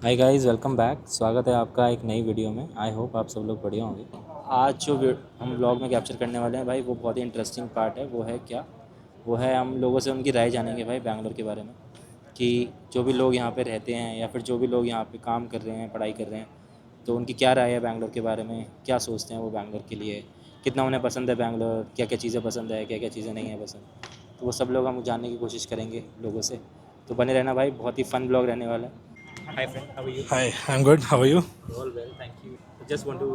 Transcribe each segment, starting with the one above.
Hi guys, welcome back. स्वागत है आपका एक नई वीडियो में। आई होप आप सब लोग बढ़िया होंगे। आज जो हम व्लॉग में कैप्चर करने वाले हैं भाई, वो बहुत ही इंटरेस्टिंग पार्ट है। वो है क्या? वो है हम लोगों से उनकी राय जानेंगे भाई बैंगलोर के बारे में, कि जो भी लोग यहाँ पे रहते हैं या फिर जो भी लोग यहाँ पे काम कर रहे हैं, पढ़ाई कर रहे हैं, तो उनकी क्या राय है बैंगलोर के बारे में, क्या सोचते हैं वो बैंगलोर के लिए, कितना उन्हें पसंद है बैंगलोर, क्या क्या चीज़ें पसंद है, क्या क्या चीज़ें नहीं है पसंद। तो वो सब लोग हम जानने की कोशिश करेंगे लोगों से। तो बने रहना भाई, बहुत ही फन ब्लॉग रहने वाला है। Hi friend, how are you? Hi, I'm good. How are you? All well, thank you. I just want to,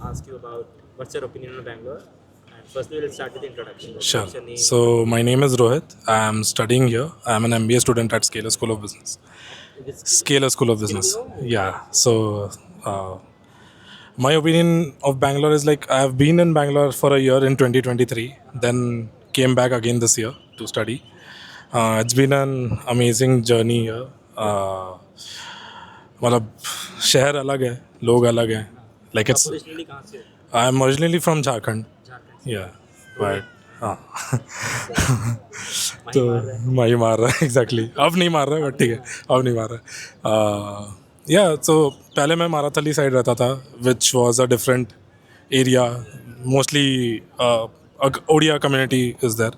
ask you about what's your opinion on Bangalore. And firstly, we'll start with the introduction. Like, Sure. what's your name? So, my name is Rohit. I'm studying here. I'm an MBA student at Scalar School of Business. Which skill? Scalar School of Business. Yeah. So, my opinion of Bangalore is like I've been in Bangalore for a year in 2023, then came back again this year to study. It's been an amazing journey here. मतलब शहर अलग है, लोग अलग हैं. Like आप it's. Originally कहाँ से हो? I'm originally from Jharkhand. Jharkhand से। Yeah. But हाँ. माही तो मार रहा है। माही मार रहा है एग्जैक्टली. अब नहीं मार रहा है बट ठीक है, अब नहीं मार रहा है. या तो पहले मैं माराथली साइड रहता था, which was a different area. Mostly Odia community is there.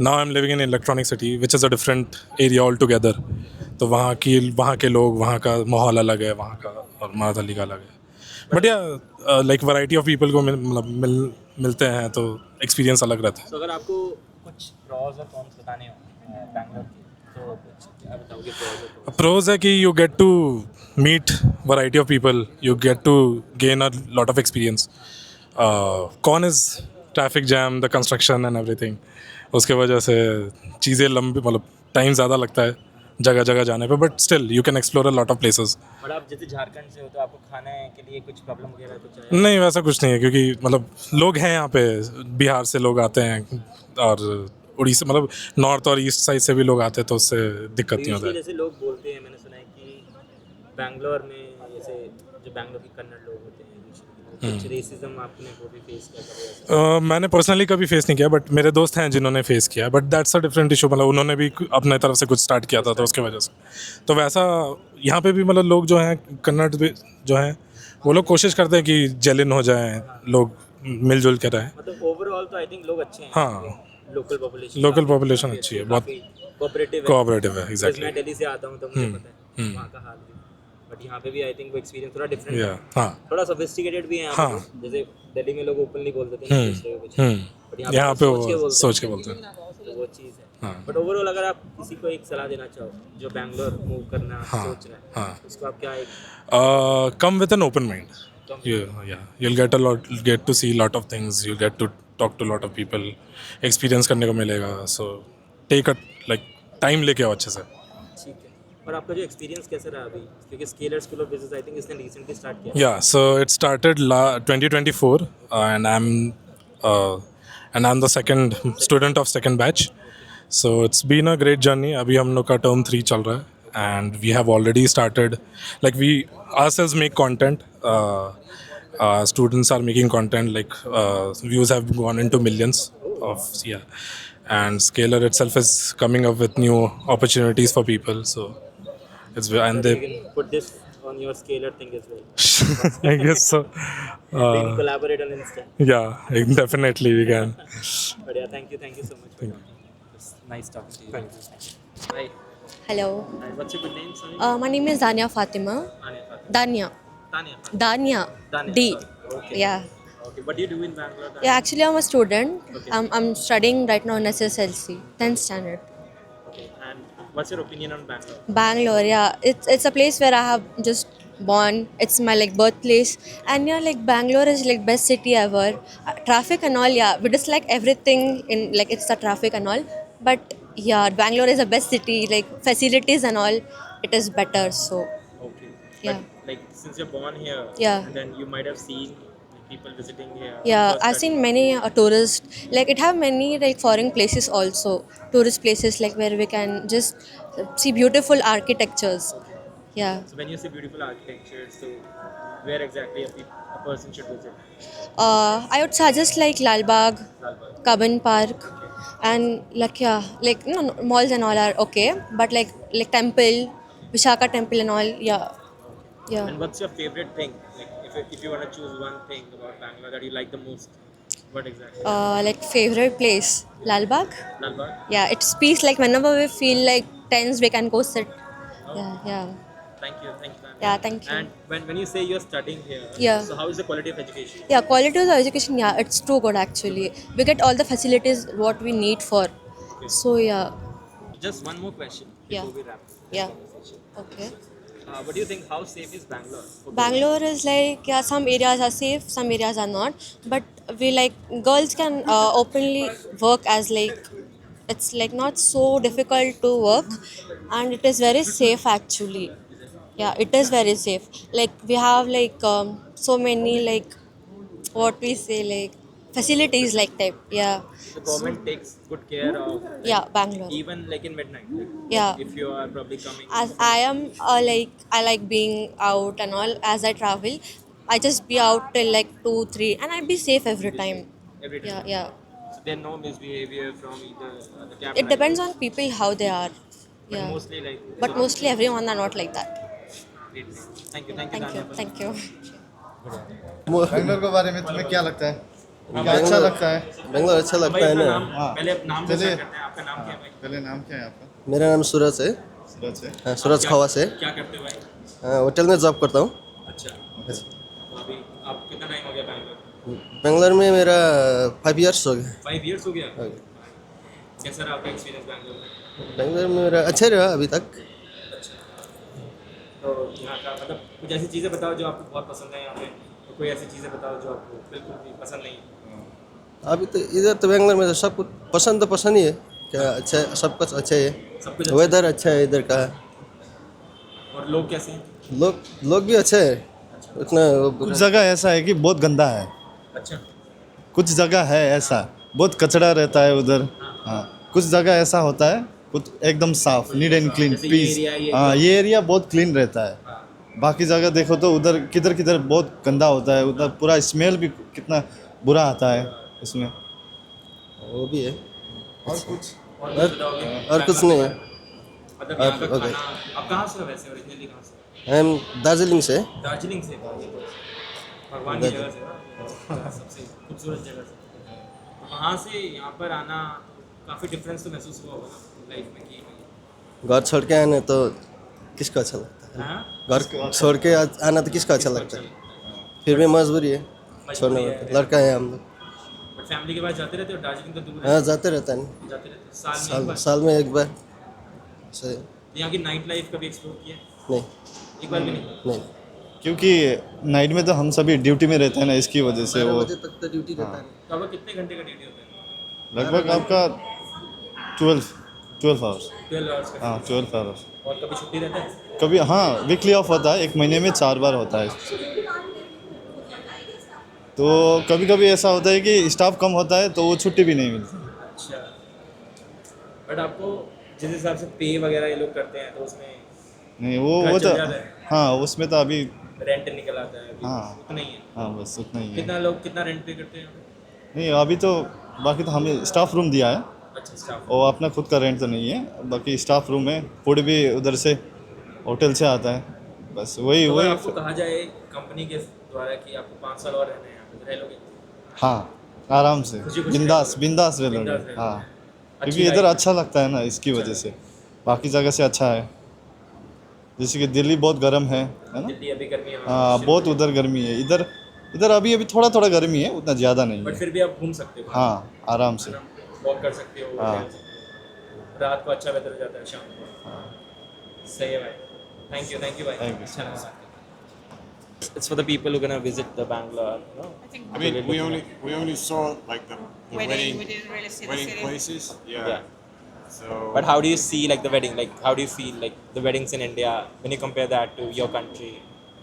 Now I am living in Electronic City which is a different area altogether. तो वहाँ के लोग, वहाँ का माहौल अलग है, वहाँ का और माराथली का अलग है. बट या लाइक वैरायटी ऑफ पीपल को मिलते हैं, तो एक्सपीरियंस अलग रहता है. तो अगर आपको कुछ प्रॉज और कॉन्स बताने हो बैंगलोर के, तो कुछ क्या बताओगे प्रॉज और कॉन्स? प्रोज है कि you get to meet variety of people, you get to gain a lot of experience. Cons is traffic jam, the construction and everything. उसके वजह से चीज़ें लंबी, मतलब टाइम ज़्यादा लगता है जगह जगह जाने पे, but still you can explore a lot of places. और आप जैसे झारखंड से हो, तो आपको खाने के लिए कुछ प्रॉब्लम वगैरह कुछ है? नहीं, वैसा कुछ नहीं है, क्योंकि मतलब लोग हैं यहाँ पे. बिहार से लोग आते हैं और उड़ीसा, मतलब नॉर्थ और ईस्ट साइड से भी लोग आते हैं, तो उससे दिक्कत नहीं होता यूजली है. जैसे लोग बोलते हैं, मैंने सुना है कि बैंगलोर में जैसे जो बैंगलोर के कन्नड़ लोग होते हैं usually, कुछ रेसिज्म आपने वो भी फेस किया कभी ऐसा? मैंने पर्सनली कभी फेस नहीं किया, बट मेरे दोस्त हैं जिन्होंने फेस किया. But that's a different issue. मतलब उन्होंने भी अपने तरफ से कुछ स्टार्ट किया था, तो उसकी वजह से. तो वैसा यहाँ पे भी मतलब लोग जो हैं कन्नड़ जो हैं, वो लोग कोशिश करते हैं कि जेलिन हो जाएं, लोग मिलजुल के रहें. मतलब ओवरऑल तो आई थिंक लोग अच्छे हैं। हाँ, लोकल पॉपुलेशन लोकल पॉपुलेशन अच्छी है, बहुत कोऑपरेटिव है। कोऑपरेटिव है. Because exactly. मैं दिल्ली से आता हूँ, तो मुझे पता है वहाँ का हाल भी। बट यहाँ पे भी आई थिंक वो एक्सपीरियंस थोड़ा डिफरेंट या है, हाँ. थोड़ा सोफिस्टिकेटेड भी है यहाँ हाँ. पे। जैसे दिल्ली में लोग ओपनली बोल देते हैं दूसरे को कुछ, बट यहाँ पे सोच के वो बोलते सोच के हैं, बोलते हैं. तो वो चीज़ है। हाँ. बट ओवरऑल अगर आप किसी को एक सलाह देना चाहो जो बैंगलोर मूव करना सोच रहा है, हाँ. उसको आप क्या एक Come with an open mind. You'll get to see lot of things. You'll get to talk to lot of people. Experience करने को मिलेगा. So take a like time लेके आओ अच्छे से. ठीक है? और आपका जो एक्सपीरियंस कैसा रहा अभी, क्योंकि scalar school of business I think इसने रिसेंटली स्टार्ट किया। Yeah. So it started 2024, uh, and I'm the second student of second batch. So it's been a great journey. अभी हम लोग का term 3 चल रहा है, and we have already started. Like we ourselves make content. Students are making content. Like views have gone into millions of, yeah. And Scalar itself is coming up with new opportunities for people. So it's, and You they. can put this on your scalar thing as well. I guess so. We can collaborate on Insta. Yeah, definitely we can. But yeah, thank you so much for talking. It's nice talking to you. Thank you. Hi. Hello, Hi. What's your good name? Sorry. my name is Dania Fatima. Tanya. Dania. Tanya. Dania. Tanya. D. Sorry. Okay. Yeah. Okay. What do you do in Bangalore? Tanya? Yeah, actually, I'm a student. Okay. I'm studying right now in SSLC, 10th standard. Okay. And what's your opinion on Bangalore? Bangalore, yeah. It's a place where I have just born. It's my like birthplace. And yeah, like Bangalore is like best city ever. Traffic and all, yeah. We dislike everything in like it's the traffic and all. But yeah, Bangalore is the best city. Like facilities and all, it is better. So Okay. yeah. But like since you're born here, Yeah. and then you might have seen like, people visiting here. Yeah, for I've study. seen many tourists. Like it have many like foreign places also, tourist places like where we can just see beautiful architectures. Yeah. So when you say beautiful architecture, so where exactly a person should visit? I would suggest like Lalbagh, Lalbagh. Cubbon Park, and like yeah, like no malls and all are okay, but like temple, Vishaka temple and all. Yeah, yeah. And what's your favorite thing? Like, if you want to choose one thing about Bangalore that you like the most, what exactly? Like favorite place, Lalbagh. Lal Bagh? Yeah, it's peace. Like whenever we feel like tense, we can go sit. Yeah, yeah, Thank you, ma'am. yeah. Thank you. And when you say you're studying here, Yeah. so how is the quality of education? Yeah, quality of the education. Yeah, it's too good actually. We get all the facilities what we need for. Okay. So yeah, Just one more question Yeah. before we wrap this yeah. conversation. Okay. What do you think? How safe is Bangalore? For girls? Bangalore is like, yeah, some areas are safe, some areas are not. But we like girls can openly work as like it's like not so difficult to work, and it is very safe actually. Yeah, it is very safe. Like we have like so many like what we say like facilities like type. Yeah. The So government takes good care of, yeah, Bangalore. even like in midnight. Like, Yeah. if you are probably coming As I am like I like being out and all as I travel. I just be out till like 2, 3, and I be safe every time. every time. Yeah, yeah. So there no misbehavior from either the cab It depends drivers, on people how they are. but Yeah. mostly like. But mostly everyone are not like that. Great, great. Thank you, Thank you, Tanya. thank you. Bangalore के बारे में तुम्हें क्या लगता है? क्या अच्छा लगता है? बेंगलोर अच्छा लगता है ना। हाँ। पहले नाम से चलिए। start करते हैं। आपका नाम क्या है भाई? पहले नाम क्या है आपका? मेरा नाम सूरज है। सूरज है। हाँ, सूरज खवास है। क्या करते हो भाई? होटल में जॉब करता हूँ। अच्छा। तो अभी आप कितना टाइम हो गया बैंगलोर? बेंगलोर में मेरा 5 इयर्स हो गया। 5 years हो गया? हो गया। कैसा रहा आपका एक्सपीरियंस बैंगलोर में? बेंगलोर में मेरा अच्छा रहा अभी तक। तो यहाँ का मतलब कुछ ऐसी चीज़ें बताओ जो आपको बहुत पसंद है यहाँ पे, तो कोई ऐसी चीज़ें बताओ जो आपको बिल्कुल भी पसंद नहीं है। अभी तो इधर तो बेंगलोर में तो सब कुछ पसंद ही है। क्या अच्छा है, सब कुछ अच्छा है। सब कुछ वेदर अच्छा है इधर का। और लोग कैसे हैं? लोग भी अच्छे हैं। उतना कुछ जगह ऐसा है कि बहुत गंदा है। अच्छा। कुछ जगह है ऐसा बहुत कचरा रहता है उधर। हाँ, कुछ जगह ऐसा होता है कुछ एकदम साफ, नीट एंड क्लीन, जैसे ये पीस। area, ये हाँ, ये एरिया बहुत क्लीन रहता है। बाकी जगह देखो तो उधर किधर किधर बहुत गंदा होता है। उधर पूरा स्मेल भी कितना बुरा आता है इसमें। वो भी है। और कुछ और कुछ नहीं है। मतलब यहाँ का ओके। खाना, आप कहाँ से हो वैसे, ओरिजिनली कहाँ से? हम दार्जिलिंग से। दार्जिलिंग से। भगवान की जगह से ना, सबसे खूबसूरत जगह से। तो वहाँ से यहाँ पर आना काफ़ी डिफरेंस तो महसूस हुआ होगा ना लाइफ में कि घर छोड़ के आने तो किसको अच्छा लगता है? हाँ घर छोड़ के आना तो किसको अच्छा लगता है? फिर भी मजबूरी है छोड़ना पड़ता है। लड़का है हम लोग। बट फैमिली के पास जाते रहते हो? दार्जिलिंग तो दूर है। हाँ, जाते रहता है। जाते रहते हो? साल में एक बार? साल में एक बार। सही। तो यहाँ की नाइट लाइफ कभी एक्सप्लोर किया है? नहीं एक बार भी नहीं? नहीं। क्योंकि नाइट में तो हम सभी ड्यूटी में रहते हैं ना, इसकी वजह से 12 वो बजे तक तो ड्यूटी रहता है। तो आपका कितने घंटे का ड्यूटी होता है? लगभग आपका 12 आवर्स। 12 आवर्स का। हाँ, 12 आवर्स। और कभी छुट्टी रहता है? कभी हाँ वीकली ऑफ होता है, एक महीने में 4 बार होता है। तो कभी कभी ऐसा होता है कि स्टाफ कम होता है तो वो छुट्टी भी नहीं मिलती। अच्छा। बट आपको जिस हिसाब से पे वगैरह ये लोग करते हैं तो उसमें नहीं वो खर्च तो ज़्यादा है। हाँ उसमें तो अभी रेंट निकल आता है अभी, हाँ। उतना ही है। हाँ बस उतना ही है। कितना रेंट पे करते हैं यहाँ पे? नहीं अभी तो बाकी तो हमें स्टाफ रूम दिया है अच्छा, स्टाफ। और अपना खुद का रेंट तो नहीं है, बाकी स्टाफ रूम है। फूड भी उधर से होटल से आता है। बस वही तो अगर वही आपको कहा जाए कंपनी के द्वारा कि आपको 5 साल और रहना है यहाँ पे, रह लोगे? हाँ आराम से खुशी-खुशी बिंदास रह बिंदास रह बिंदास लोगे। रह हाँ अच्छी क्योंकि इधर लाइफ अच्छा लगता है ना, इसकी वजह से। बाकी जगह से अच्छा है। जैसे कि दिल्ली बहुत गर्म है ना। दिल्ली अभी गर्मी है। हाँ बहुत उधर गर्मी है। इधर इधर अभी अभी थोड़ा थोड़ा गर्मी है, उतना ज़्यादा नहीं बट है। फिर भी आप घूम सकते हो। हाँ आराम से। वॉक कर सकते हो, हाँ। खेल सकते हो। रात को अच्छा वेदर हो जाता है शाम को। सही है भाई। थैंक यू भाई। Thank you. अच्छा लगा। It's for the people who are gonna visit the Bangalore, you know. I mean, we only saw like the Wedding, we didn't really see the wedding city. places. Yeah. Yeah. So. But how do you see like the wedding? Like how do you feel like the weddings in India when you compare that to your country?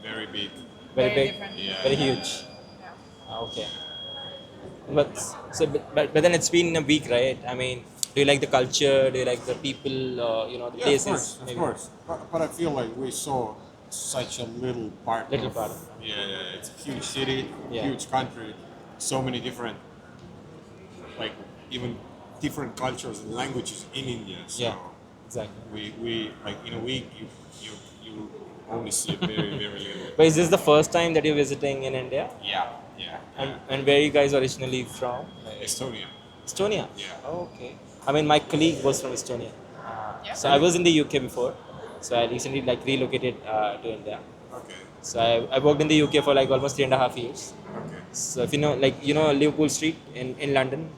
Very big. Very Very big, different. Yeah. very huge. Ah, okay. But then it's been a week, right? I mean, do you like the culture? Do you like the people? You know, the Yeah, places. of course. But I feel like we saw such a little part. Little part. Yeah. It's a huge city, Yeah. huge country, so many different, like even different cultures and languages in India. So Yeah. Exactly. we like in a week you you only see it very, very little. But is this the first time that you're visiting in India? Yeah, yeah. And where are you guys originally from? Estonia. Estonia? Yeah. Oh, okay. I mean, my colleague was from Estonia. So I was in the UK before. So I recently like relocated to India. Okay. So I worked in the UK for like almost 3.5 years. Okay. So if you know, like you know, Liverpool Street in London.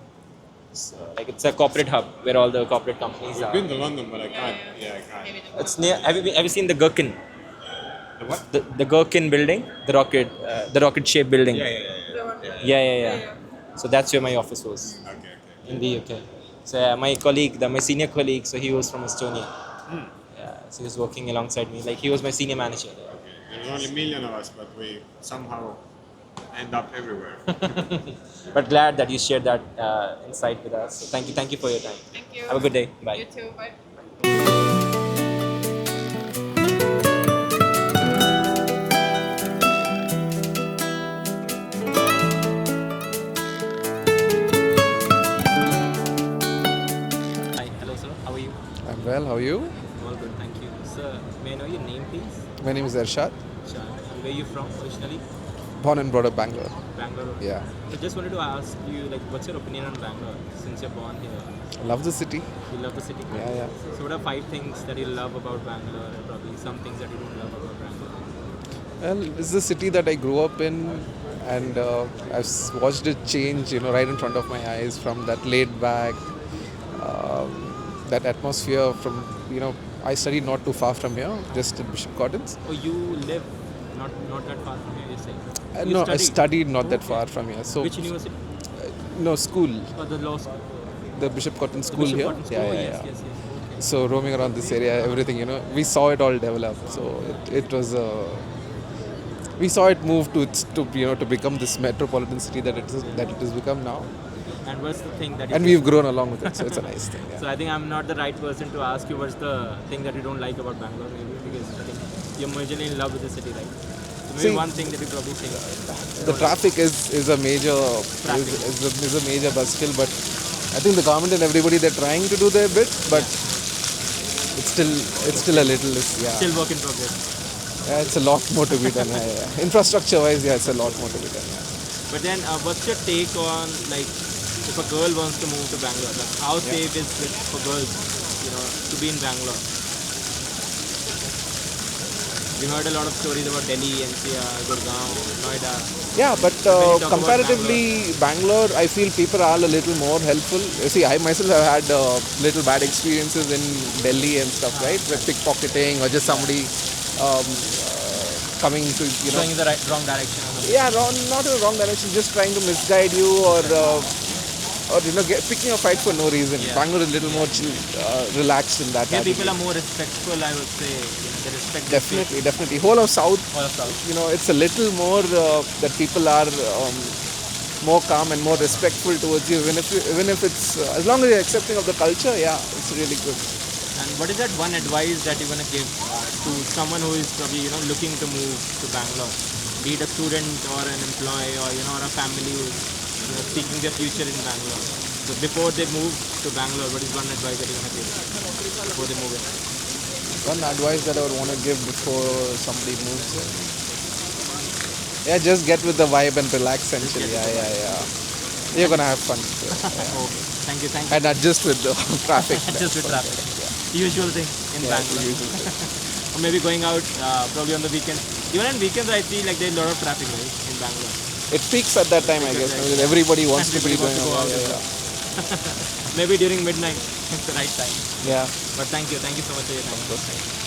So like it's a corporate hub where all the corporate companies I've are. been to London, but I can't. Yeah, I can't. It's near. Have you seen the Gherkin? The what? The Gherkin building, the rocket shaped building. Yeah. So that's where my office was Okay. in the UK. So my colleague, my senior colleague, so he was from Estonia. Yeah, so he was working alongside me. Like he was my senior manager. There's only a million of us, but we somehow end up everywhere. But glad that you shared that insight with us. So thank you for your time. Thank you. Have a good day. Bye. You too. Bye. Hi, hello sir. How are you? I'm well, how are you? All good, thank you. Sir, may I know your name, please? My name is Ershad, Sure. And where are you from originally? born and brought up Bangalore. Bangalore. Yeah, So just wanted to ask you, like, what's your opinion on Bangalore since you're born here? I love the city. You love the city. Yeah. So what are 5 things that you love about Bangalore, and probably some things that you don't love about Bangalore? Well, it's the city that I grew up in, and I've watched it change, right in front of my eyes from that laid back, that atmosphere from, I studied not too far from here, just at Bishop Gardens. Oh, you live not that far from here, you say? You No, I studied not that Okay. far from here. So, Which university? no, school, Or the law school? the Bishop Cotton The School Bishop here. Cotton School? Oh, yes. Okay. So roaming around this area, everything, we saw it all develop. So it was we saw it move to become this metropolitan city that it has become now, And what's the thing that you and we've grown along with it. So it's a nice thing. So Yeah. I think I'm not the right person to ask you what's the thing that you don't like about Bangalore, maybe, because I think you're majorly in love with the city, right? So maybe See- one thing that you probably think. The traffic is a major is a major buzzkill, but I think the government and everybody, they're trying to do their bit, but it's still a little Still work in progress. it's a lot more to be done. Infrastructure wise, it's a lot more to be done. Yeah. But then, what's your take on, like, if a girl wants to move to Bangalore, like, how safe is it for girls, to be in Bangalore? We heard a lot of stories about Delhi, NCR, Gurgaon, Noida. Yeah, but When you talk about comparatively, Bangalore, I feel people are a little more helpful. You see, I myself have had little bad experiences in Delhi and stuff, right? With pickpocketing or just somebody coming to, Going in the wrong direction or something. yeah, not in the wrong direction, just trying to misguide you or picking a fight for no reason. Yeah. Bangalore is a little more chill, relaxed in that. Here attitude. people are more respectful, I would say. They respect the space. Definitely. Whole of South, All of South. it's a little more that people are more calm and more respectful towards you. Even if it's as long as you're accepting of the culture, yeah, it's really good. And what is that one advice that you're gonna give to someone who is probably looking to move to Bangalore, be it a student or an employee or or a family who's seeking their future in Bangalore? So before they move to Bangalore, what is one advice that you're gonna give before they move in? One advice that I would want to give before somebody moves in. Yeah, just get with the vibe and relax and chill. Yeah. You're gonna have fun. Okay, thank you. And adjust with the traffic. Just with traffic. Usual thing in Bangalore. Or maybe going out probably on the weekends. Even on weekends, I feel like there's a lot of traffic, right, in Bangalore. It peaks at that time, I guess, because everybody wants to be Everybody going wants to go out. out Yeah. Maybe during midnight, it's the right time. Yeah. But thank you so much for your time.